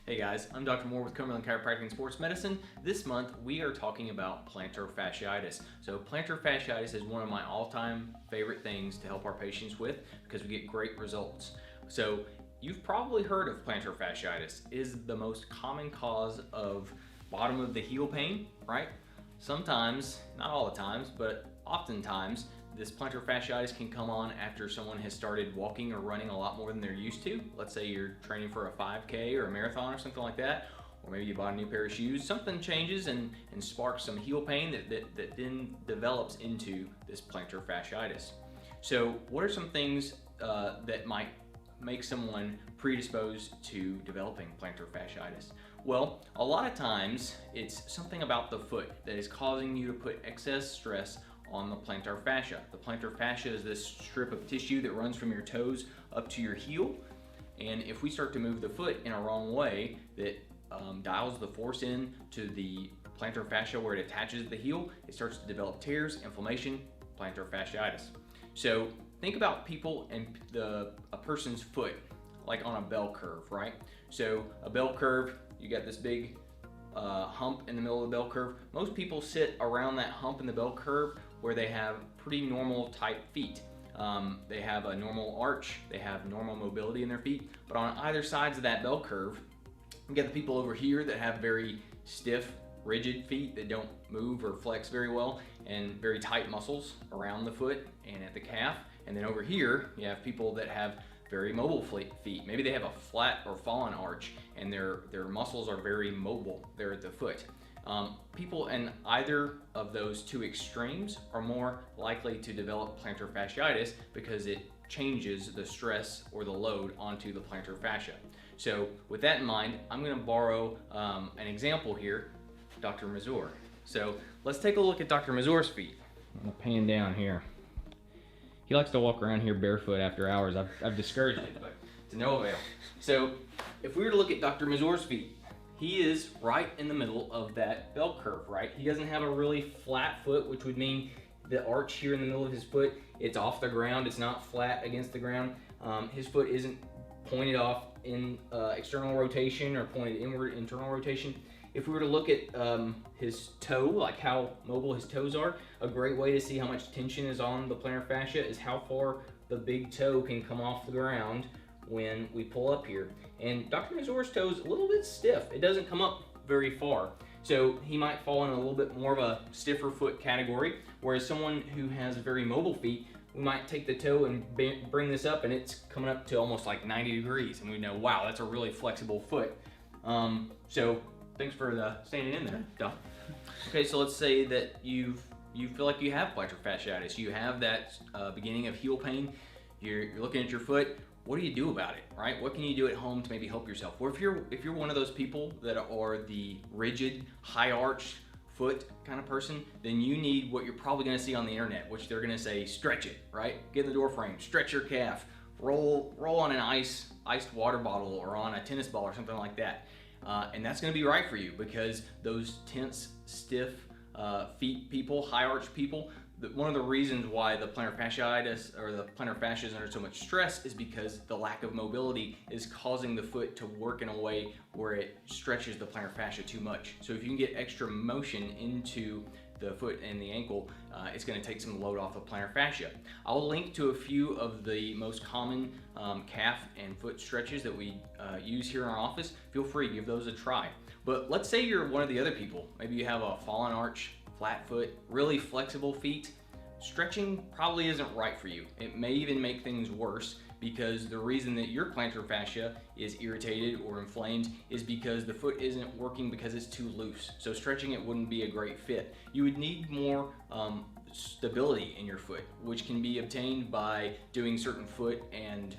Hey guys, I'm Dr. Moore with Cumberland Chiropractic and Sports Medicine. This month we are talking about plantar fasciitis. So plantar fasciitis is one of my all-time favorite things to help our patients with because we get great results. So you've probably heard of plantar fasciitis. It is the most common cause of bottom of the heel pain, right? Sometimes, not all the times, but oftentimes, this plantar fasciitis can come on after someone has started walking or running a lot more than they're used to. Let's say you're training for a 5K or a marathon or something like that, or maybe you bought a new pair of shoes. Something changes and sparks some heel pain that then develops into this plantar fasciitis. So what are some things that might make someone predisposed to developing plantar fasciitis? Well, a lot of times it's something about the foot that is causing you to put excess stress on the plantar fascia. The plantar fascia is this strip of tissue that runs from your toes up to your heel, and if we start to move the foot in a wrong way that dials the force in to the plantar fascia where it attaches to the heel, it starts to develop tears, inflammation, plantar fasciitis. So think about people and a person's foot like on a bell curve, right? So a bell curve, you got this big hump in the middle of the bell curve. Most people sit around that hump in the bell curve where they have pretty normal type feet. They have a normal arch, they have normal mobility in their feet, but on either sides of that bell curve, you get the people over here that have very stiff, rigid feet that don't move or flex very well, and very tight muscles around the foot and at the calf. And then over here, you have people that have very mobile feet. Maybe they have a flat or fallen arch and their muscles are very mobile there at the foot. People in either of those two extremes are more likely to develop plantar fasciitis because it changes the stress or the load onto the plantar fascia. So with that in mind, I'm going to borrow an example here, Dr. Mazur. So let's take a look at Dr. Mazur's feet. I'm going to pan down here. He likes to walk around here barefoot after hours. I've discouraged it, but to no avail. So if we were to look at Dr. Mazur's feet, he is right in the middle of that bell curve, right? He doesn't have a really flat foot, which would mean the arch here in the middle of his foot, it's off the ground, it's not flat against the ground. His foot isn't pointed off in external rotation or pointed inward internal rotation. If we were to look at his toe, like how mobile his toes are, a great way to see how much tension is on the plantar fascia is how far the big toe can come off the ground when we pull up here. And Dr. Mazur's toe is a little bit stiff. It doesn't come up very far. So he might fall in a little bit more of a stiffer foot category, whereas someone who has very mobile feet, we might take the toe and bring this up and it's coming up to almost like 90 degrees. And we know, wow, that's a really flexible foot. So thanks for standing in there, Doc. Okay, so let's say that you feel like you have plantar fasciitis. You have that beginning of heel pain. You're looking at your foot. What do you do about it, right? What can you do at home to maybe help yourself? Or if you're one of those people that are the rigid, high arch foot kind of person, then you need what you're probably gonna see on the internet, which they're gonna say, stretch it, right? Get in the door frame, stretch your calf, roll on an iced water bottle or on a tennis ball or something like that. And that's gonna be right for you because those tense, stiff feet people, high arch people, one of the reasons why the plantar fasciitis or the plantar fascia is under so much stress is because the lack of mobility is causing the foot to work in a way where it stretches the plantar fascia too much. So if you can get extra motion into the foot and the ankle, it's going to take some load off the plantar fascia. I'll link to a few of the most common calf and foot stretches that we use here in our office. Feel free, give those a try. But let's say you're one of the other people. Maybe you have a fallen arch, flat foot, really flexible feet. Stretching probably isn't right for you. It may even make things worse because the reason that your plantar fascia is irritated or inflamed is because the foot isn't working because it's too loose. So stretching it wouldn't be a great fit. You would need more stability in your foot, which can be obtained by doing certain foot and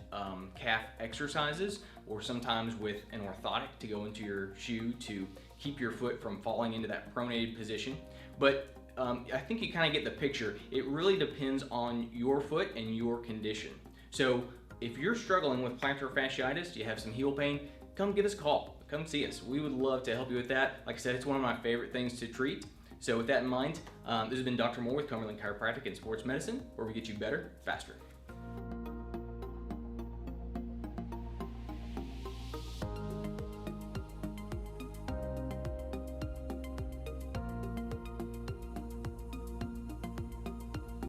calf exercises, or sometimes with an orthotic to go into your shoe to keep your foot from falling into that pronated position. But I think you kind of get the picture. It really depends on your foot and your condition. So if you're struggling with plantar fasciitis, you have some heel pain, come give us a call. Come see us. We would love to help you with that. Like I said, it's one of my favorite things to treat. So with that in mind, this has been Dr. Moore with Cumberland Chiropractic and Sports Medicine, where we get you better, faster.